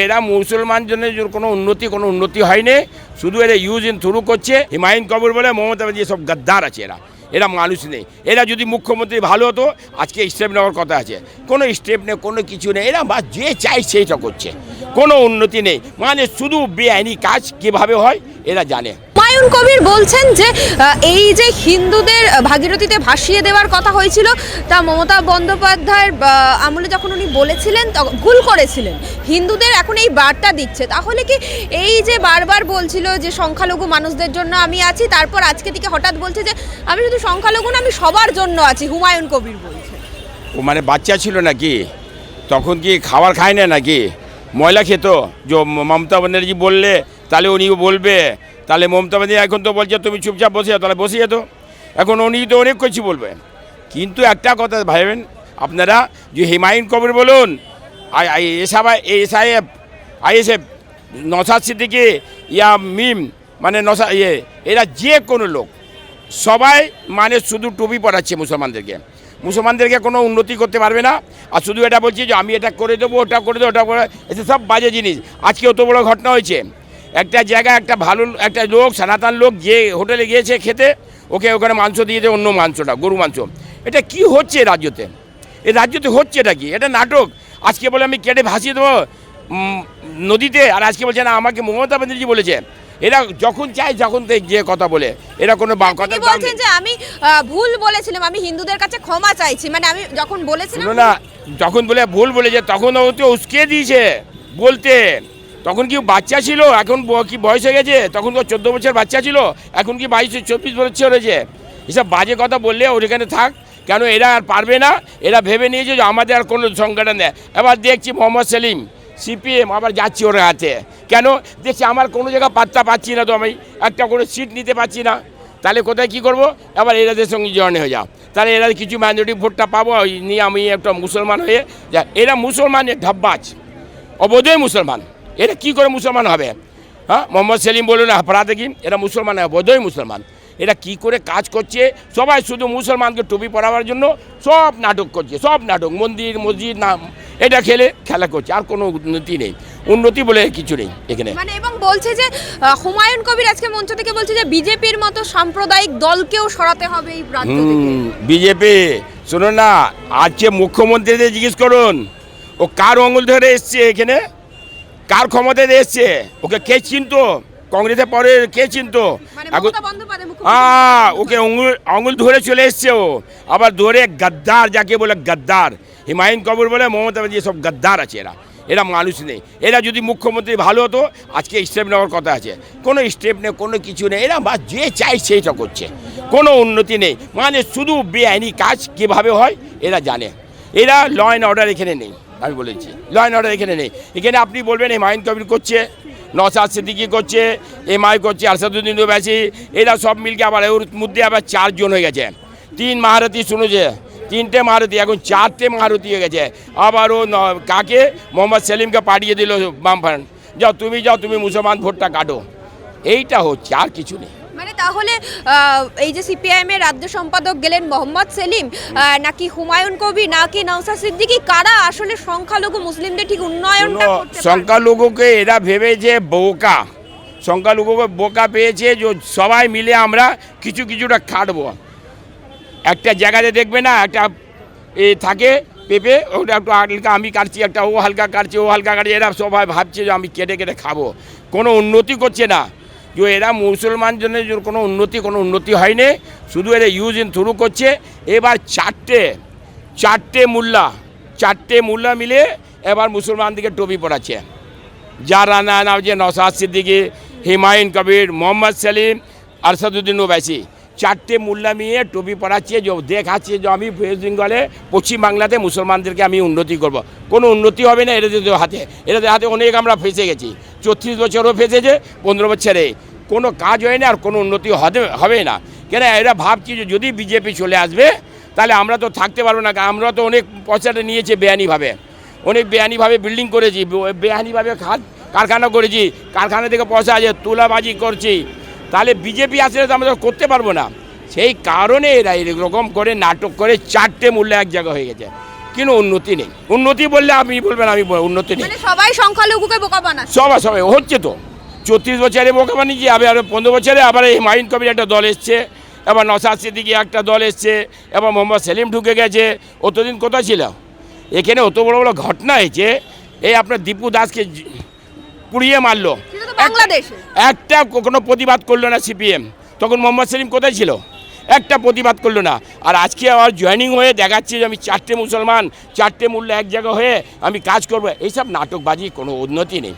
এরা মুসলমান জন্য কোনো উন্নতি হয়নি, শুধু এরা ইউজ ইন থ্রু করছে। হুমায়ুন কবির বলে মমতা ব্যানার্জি সব গাদ্দার আছে, এরা মানুষ নেই। এরা যদি মুখ্যমন্ত্রী ভালো হতো আজকে স্টেপ নেওয়ার কথা আছে, কোনো স্টেপ নেই, কোনো কিছু নেই। এরা বা যে চাই সেইটা করছে, কোনো উন্নতি নেই, মানে শুধু বেআইনি কাজ কীভাবে হয় এরা জানে। হুমায়ুন কবির বলছেন যে এই যে হিন্দুদের ভাগীরথীতে ভাসিয়ে দেওয়ার কথা হয়েছিল, তা মমতা বন্দ্যোপাধ্যায়ের আমলে যখন উনি বলেছিলেন ভুল করেছিলেন, হিন্দুদের এখন এই বার্তা দিচ্ছে। তাহলে কি এই যে বারবার বলছিল যে সংখ্যালঘু মানুষদের জন্য আমি আছি, তারপর আজকে থেকে হঠাৎ বলছে যে আমি শুধু সংখ্যালঘু না, আমি সবার জন্য আছি, হুমায়ুন কবির বলছে। ও মানে বাচ্চা ছিল নাকি, তখন কি খাবার খায় না নাকি, ময়লা খেত? যে মমতা ব্যানার্জি বললে তাহলে উনিও বলবে, তাহলে মমতা ব্যানার্জি এখন তো বলছে তুমি চুপচাপ বসে যাও, তাহলে বসে যেত। এখন উনি তো অনেক কিছু বলবে, কিন্তু একটা কথা ভাবেন আপনারা, যে হুমায়ুন কবির বলুন, আইএসএফ, নওশাদ সিদ্দিকী ইয়া মিম মানে এরা যে কোনো লোক সবাই মানে শুধু টুপি পরাচ্ছে মুসলমানদেরকে কোনো উন্নতি করতে পারবে না। আর শুধু এটা বলছি যে আমি এটা করে দেবো, ওটা করে দেবো, ওটা করে, এটা সব বাজে জিনিস। আজকে অত বড় ঘটনা হয়েছে, একটা জায়গায় একটা ভালো একটা লোক, সনাতন লোক, যে হোটেলে গিয়েছে খেতে, ওকে ওখানে মাংস দিয়েছে, অন্য মাংসটা গরু মাংস। এটা কি হচ্ছে রাজ্যতে? এই রাজ্যতে হচ্ছে এটা কি? এটা নাটক। আজকে বলে আমি কেটে ভাসিয়ে দেবো নদীতে, আর আজকে বলছে না আমাকে মমতা ব্যানার্জি বলেছে। এরা যখন চায় যখন যে কথা বলে, এরা কোনো কথা বলছেন যে আমি ভুল বলেছিলাম, আমি হিন্দুদের কাছে ক্ষমা চাইছি, মানে আমি যখন বলেছিলাম না, যখন বলে ভুল বলেছে তখন ও তো উস্কে দিয়েছে বলতে। তখন কি বাচ্চা ছিল, এখন কি বয়স হয়ে গেছে? তখন তো 14 বছর বাচ্চা ছিল, এখন কি 22-24 বছর হয়েছে। এসব বাজে কথা বললে ওখানে থাক কেন, এরা আর পারবে না। এরা ভেবে নিয়েছে যে আমাদের আর কোনো সংগঠন নেই। এবার দেখছি মোহাম্মদ সেলিম সিপিএম আবার যাচ্ছি ওর হাতে, কেন দেখছি আমার কোনো জায়গা পাত্তা পাচ্ছি না, তো আমি একটা কোনো সিট নিতে পারছি না, তাহলে কোথায় কী করবো? এবার এরাদের সঙ্গে জয়েন হয়ে যাও, তাহলে এরা কিছু মাইনরিটি ভোটটা পাবো, নিয়ে আমি একটা মুসলমান হয়ে যা। এরা মুসলমানের ঢব্বাজ, অবৈধই মুসলমান। এরা কি করে মুসলমান হবে? হ্যাঁ, মোহাম্মদ সেলিম বলুন অপরাধ কি, এরা মুসলমান, অবৈধই মুসলমান। এরা কি করে কাজ করছে? সবাই শুধু মুসলমানকে টুপি পরাবার জন্য সব নাটক করছে, সব নাটক, মন্দির মসজিদ নাম এটা খেলা করছে, আর কোনো উন্নতি নেই, উন্নতি বলে কিছু নেই এখানে। মানে এবং বলছে যে হুমায়ুন কবির আজকে মঞ্চ থেকে বলছে যে বিজেপির মতো সাম্প্রদায়িক দলকেও সরাতে হবে এই রাজ্য থেকে। বিজেপি শুনুন না, আজকে মুখ্যমন্ত্রীদের জিজ্ঞেস করুন ও কার আঙুল ধরে এসছে এখানে, কার ক্ষমতায় এসছে, ওকে কে চিনতো? কংগ্রেসের পরে কে চিনতো? ওকে আঙুল ধরে চলে এসছে ও, আবার ধরে গাদ্দার, যাকে বলে গাদ্দার। হুমায়ুন কবির বলে মমতা ব্যানার্জি সব গাদ্দার আছে, এরা মানুষ নেই। এরা যদি মুখ্যমন্ত্রী ভালো হতো আজকে স্টেপ নেওয়ার কথা আছে, কোনো স্টেপ নেই, কোনো কিছু নেই। এরা বা যে চাই সেইটা করছে, কোনো উন্নতি নেই, মানে শুধু বেআইনি কাজ কীভাবে হয় এরা জানে। এরা ল অ্যান্ড অর্ডার এখানে নেই, আমি বলেছি ল অ্যান্ড অর্ডার এখানে নেই। এখানে আপনি বলবেন হুমায়ুন কবির করছে, নওশাদ সিদ্দিকী করছে, এমআই করছে, আরশাদুদ্দিন ওয়াইসি, এরা সব মিলকে আবার ওর মধ্যে আবার 4 জন হয়ে গেছে। 3 মহারথী শুনেছে, 3টে মহারথী, এখন 4টে মহারথী হয়ে গেছে। আবার ও কাকে, মোহাম্মদ সেলিমকে পাঠিয়ে দিল বামফ্রন্ট, যাও তুমি মুসলমান ভোটটা কাটো। এইটা হচ্ছে, আর কিছু নেই। মানে তাহলে এই যে সিপিআইএম এর রাজ্য সম্পাদক গেলেন মোহাম্মদ সেলিম, নাকি হুমায়ুন কবির, নাকি নওশাদ সিদ্দিকী, কারা আসলে সংখ্যালঘু মুসলিমদের ঠিক উন্নয়নটা করতে পারবে? সংখ্যালঘুকে এরা ভেবেছে বোকা, সংখ্যালঘুকে বোকা পেয়েছে যে সবাই মিলে আমরা কিছুটা খাটবো। একটা জায়গাতে দেখবে না, একটা থাকে পেঁপে, ওটা একটু হালকা আমি কাটছি, একটা ও হালকা কাটছে, এরা সবাই ভাবছে যে আমি কেটে খাবো, কোনো উন্নতি করছে না। যে এরা মুসলমান জন্য কোনো উন্নতি হয়নি, শুধু এরা ইউজ ইন থ্রু করছে। এবার চারটে মোল্লা মিলে এবার মুসলমানদেরকে টুপি পরাচ্ছে, যারা নাম যে নওশাদ সিদ্দিকী, হুমায়ুন কবির, মোহাম্মদ সেলিম, আরশাদুদ্দিন ওয়াইসি, 4টে মোল্লা মিলে টুপি পরাচ্ছে, যে দেখাচ্ছে যে আমি ওয়েস্ট বেঙ্গলে, পশ্চিমবাংলাতে মুসলমানদেরকে আমি উন্নতি করব। কোনো উন্নতি হবে না এদের হাতে অনেক আমরা ফেঁসে গেছি, 34 বছরও ফেঁসেছে, 15 বছরে কোনো কাজ হয় না, আর কোনো উন্নতি হবে না। কেন এরা ভাবছি যে যদি বিজেপি চলে আসবে তাহলে আমরা তো থাকতে পারবো না, আমরা তো অনেক পয়সাটা নিয়েছে বেআইনিভাবে বিল্ডিং করেছি, বেআইনিভাবে কারখানা করেছি, কারখানা থেকে পয়সা আছে, তোলাবাজি করছি, তাহলে বিজেপি আসলে তো আমরা করতে পারবো না। সেই কারণে এরা এরকম করে নাটক করে 4টে মোল্লা এক জায়গা হয়ে গেছে, কিন্তু উন্নতি নেই। উন্নতি বললে আপনি বলবেন আমি উন্নতি নেই। মানে সবাই সংখ্যালঘুকে বোকা বানাচ্ছে। সবাই হচ্ছে তো 34 বছরে বোকা বানিয়েছে, আবার 15 বছরে আবার এই হুমায়ুন কবির একটা দল এসছে, এবার নওশাদ সিদ্দিকী একটা দল এসছে, এবার মোহাম্মদ সেলিম ঢুকে গেছে। অতদিন কোথায় ছিল? এখানে অত বড় বড় ঘটনা হয়েছে। এই আপনার দীপু দাসকে পুড়িয়ে মারলো, সেটা তো বাংলাদেশে। একটা কোনো প্রতিবাদ করলো না সিপিএম। তখন মোহাম্মদ সেলিম কোথায় ছিল? একটা প্রতিবাদ করলো না। আর আজকে আবার জয়েনিং হয়ে দেখাচ্ছে যে আমি 4টে মুসলমান 4টে মূল্য এক জায়গা হয়ে আমি কাজ করবো। এইসব নাটকবাজি, কোনো উন্নতি নেই।